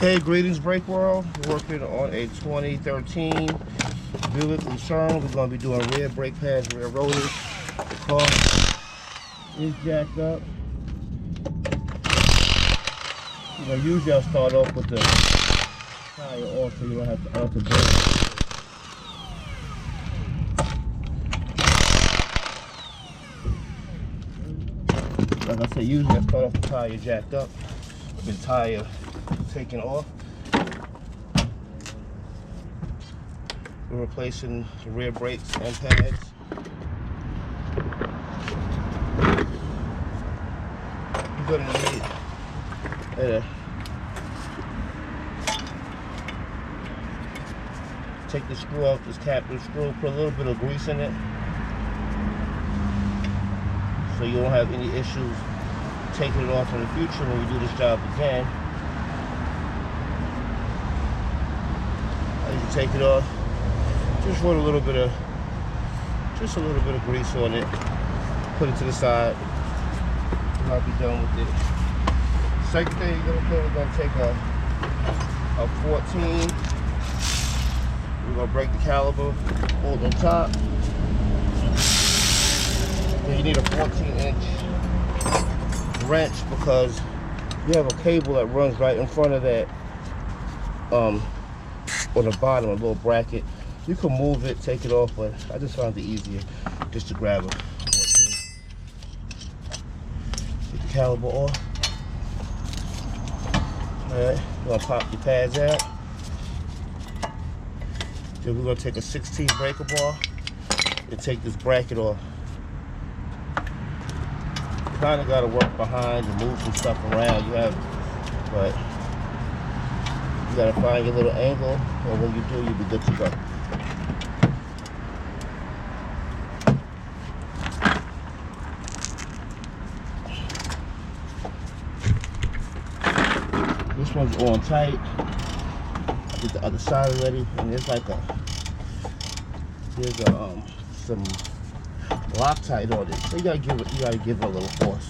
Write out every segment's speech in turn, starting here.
Hey, greetings, Brake World. We're working on a 2013 Buick Lucerne. We're going to be doing rear brake pads, rear rotors. The car is jacked up. Usually I'll start off with the tire off so you don't have to alter brake. Like I said, usually I start off the tire jacked up. The tire taken off. We're replacing the rear brakes and pads. You're gonna need take the screw off this captive screw, put a little bit of grease in it so you won't have any issues taking it off in the future when we do this job again. As you take it off, just run a little bit of grease on it. Put it to the side. And I'll be done with it. Second thing you're gonna do, we're gonna take a 14. We're gonna break the caliper, hold on top. Then you need a 14-inch wrench because you have a cable that runs right in front of that on the bottom, a little bracket. You can move it, take it off, but I just found it easier just to grab a 14. Get the caliper off. Alright, you're gonna pop your pads out. Then we're gonna take a 16 breaker bar and take this bracket off. Kind of got to work behind and move some stuff around. You have, but you got to find your little angle, and when you do, you'll be good to go. This one's on tight. I did the other side already, and there's like some Loctite on it, so you gotta give it a little force.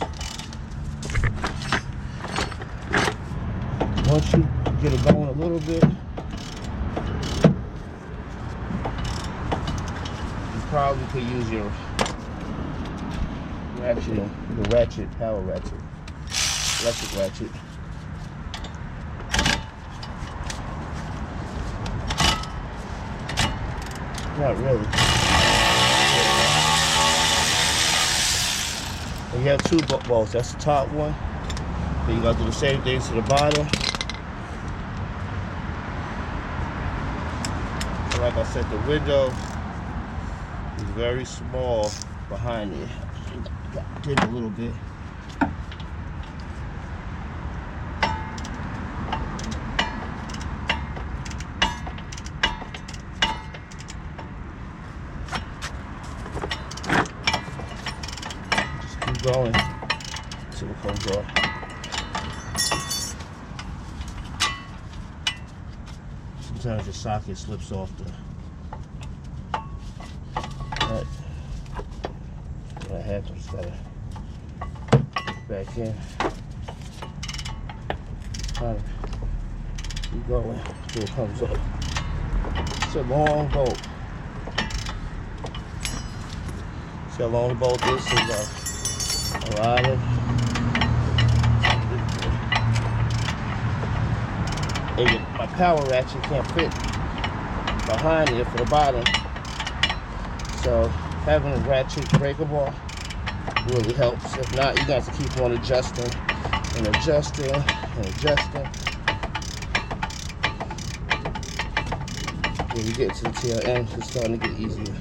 Once you get it going a little bit, you probably could use your power ratchet, electric ratchet. Not really. You have two bolts. That's the top one. Then you gotta do the same thing to the bottom. So like I said, the window is very small behind it. Did a little bit. Going until it comes off. Sometimes the socket slips off that. What happens? Gotta get back in. Kind of keep going until it comes off. It's a long bolt. See how long the bolt is? So a lot of my power ratchet can't fit behind it for the bottom, so having a ratchet breaker bar really helps. If not, you got to keep on adjusting and adjusting and adjusting. When you get to the tail end, it's starting to get easier.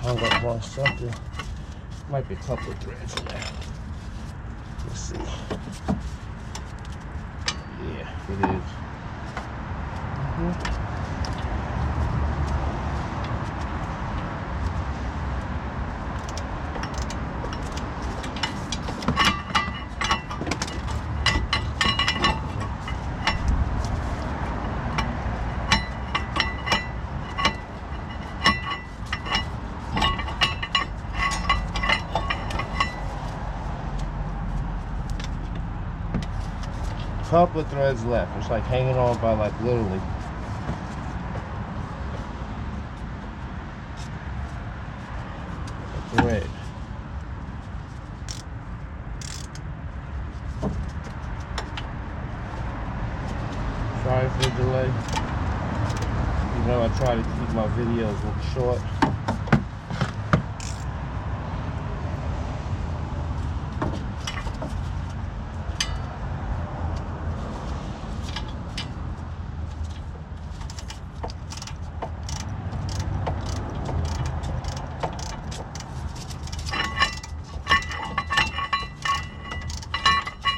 Hung up on something. Might be a couple of threads in there. Let's see. Yeah, it is. couple of threads left. It's like hanging on by like literally. A thread. Sorry for the delay. You know, I try to keep my videos a little short.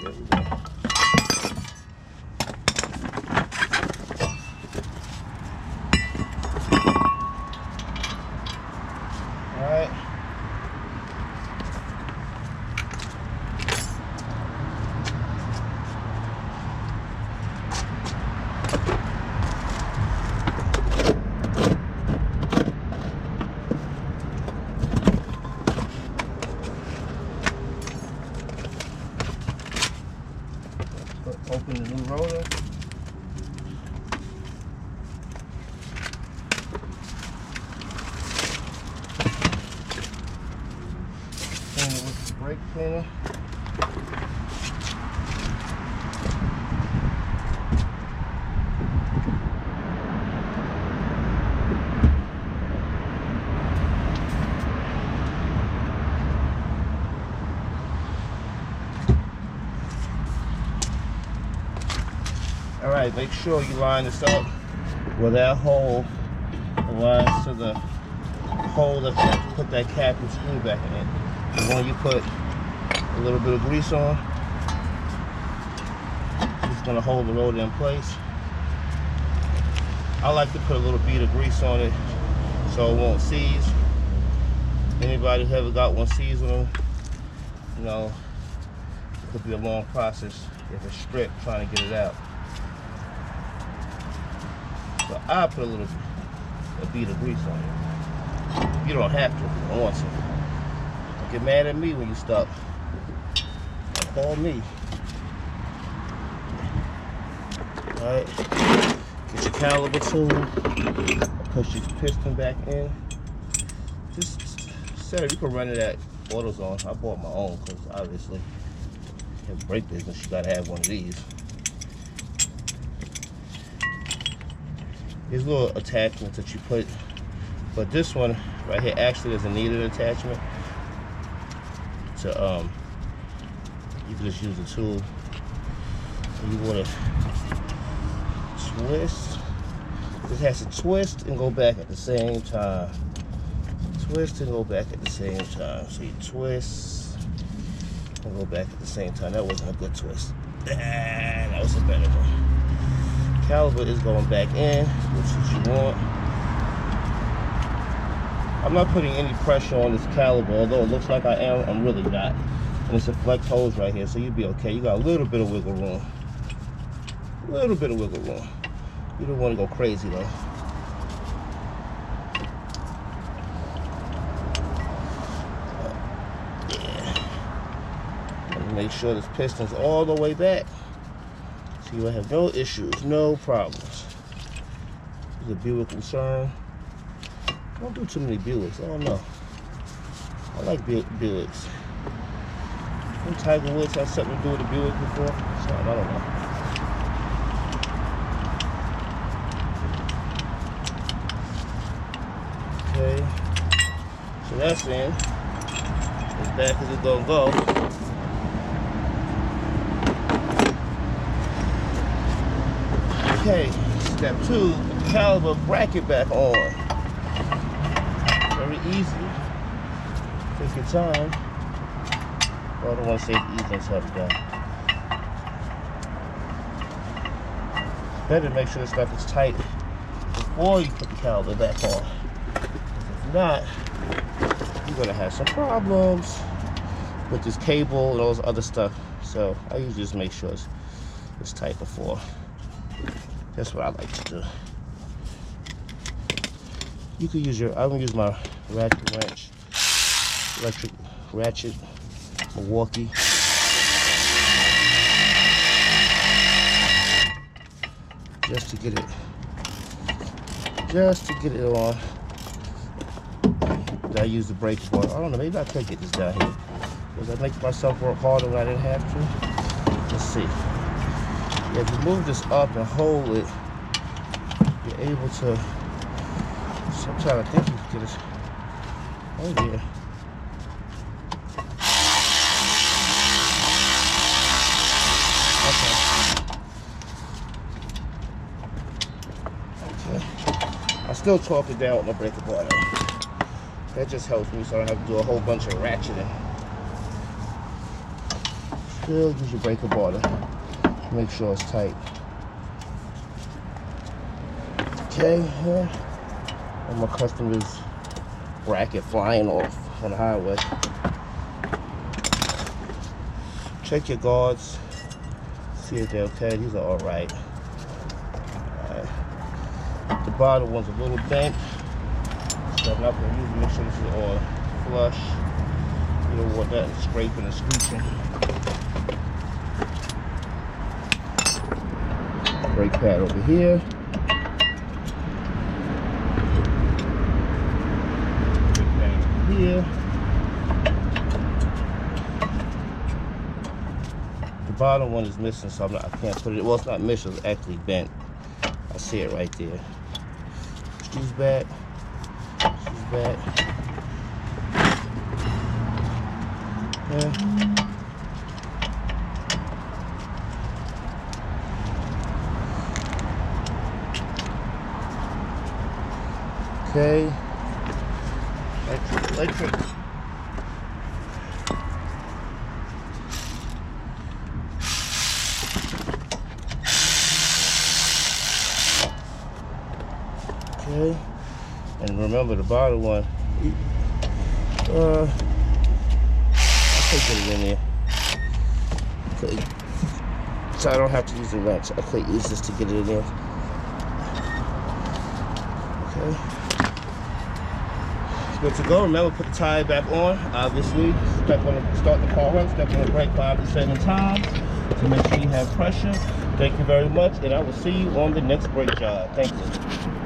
There we go. Open the new rotor. Clean it with the brake cleaner. Alright, make sure you line this up where that hole aligns to the hole that you put that cap and screw back in. And when you put a little bit of grease on, it's going to hold the rotor in place. I like to put a little bead of grease on it so it won't seize. Anybody who ever got one seize on them, you know, it could be a long process if it's stripped trying to get it out. So I put a bead of grease on it. You don't have to if you don't want to. Don't get mad at me when you stop. Call me. Alright. Get your caliber tool. Push your piston back in. Just set it. You can run it at AutoZone. I bought my own because obviously in the brake business you gotta have one of these. These little attachments that you put, but this one right here actually doesn't need an attachment. To you can just use the tool. You want to twist. This has to twist and go back at the same time. Twist and go back at the same time. So you twist and go back at the same time. That wasn't a good twist. That was a better one. Caliber is going back in, which is what you want. I'm not putting any pressure on this caliber, although it looks like I am, I'm really not. And it's a flex hose right here, so you'll be okay. You got a little bit of wiggle room. A little bit of wiggle room. You don't want to go crazy though. Yeah. Let me make sure this piston's all the way back. So you will have no issues, no problems. This is a Buick Lucerne. Don't do too many Buicks, I don't know. I like Buicks. Think Tiger Woods had something to do with a Buick before? So I don't know. Okay, so that's in. As back as it's gonna go. Okay, step 2, put the caliber bracket back on. Very easy. Take your time. Well, I don't want to say easy and tough down. Better make sure the stuff is tight before you put the caliber back on. If not, you're gonna have some problems with this cable and all this other stuff. So I usually just make sure it's tight before. That's what I like to do. You could use I'm gonna use my ratchet wrench, electric ratchet, Milwaukee. just to get it on. I use the brake bar. I don't know, maybe I could get this down here. Because I make myself work harder when I didn't have to. Let's see. Yeah, if you move this up and hold it, you're able to. Sometimes I think you can get it. Oh yeah. Okay. I still torque it down with my brake bar. That just helps me so I don't have to do a whole bunch of ratcheting. Still use your breaker bar to make sure it's tight. Okay, here. And my customer's bracket flying off on the highway. Check your guards. See if they're okay. These are alright. The bottom one's a little bent. So I'm not going to use it. Make sure this is all flush. You don't want that scraping and screeching. Brake pad over here. Brake pad over here. The bottom one is missing, so I can't put it. Well, it's not missing. It's actually bent. I see it right there. Screws back. Back. Okay. Okay. Electric. Okay. And remember the bottom one, I could get it in there. Okay. So I don't have to use the wrench. I could use this to get it in there. Okay. Good to go. Remember, put the tire back on. Obviously, start the car up, step on the brake 5 to 7 times to make sure you have pressure. Thank you very much, and I will see you on the next brake job. Thank you.